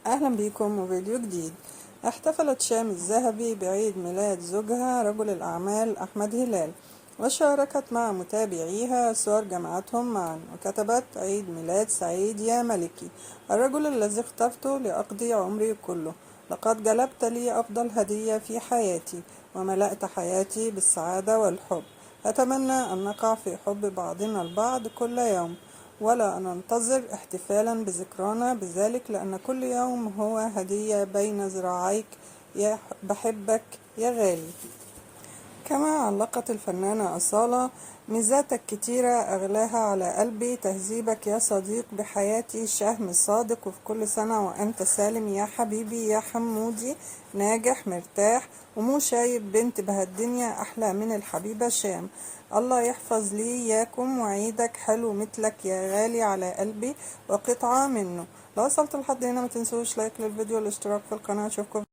أهلا بيكم وفيديو جديد. احتفلت شام الذهبي بعيد ميلاد زوجها رجل الأعمال أحمد هلال، وشاركت مع متابعيها صور جمعتهم معا، وكتبت: عيد ميلاد سعيد يا ملكي، الرجل الذي اخترته لأقضي عمري كله. لقد جلبت لي أفضل هدية في حياتي، وملأت حياتي بالسعادة والحب. أتمنى أن نقع في حب بعضنا البعض كل يوم، ولا أن ننتظر احتفالا بذكرانا بذلك، لأن كل يوم هو هدية بين ذراعيك. يا بحبك يا غالي. كما علقت الفنانة أصالة: ميزاتك كتيرة أغلاها على قلبي، تهذيبك يا صديق بحياتي، شهم الصادق، وفي كل سنة وأنت سالم يا حبيبي يا حمودي، ناجح مرتاح ومو شايب بنت بهالدنيا أحلى من الحبيبة شام. الله يحفظ لي إياكم، وعيدك حلو مثلك يا غالي على قلبي وقطعة منه. لو وصلت لحد هنا ما تنسوش لايك للفيديو والاشتراك في القناة. أشوفكم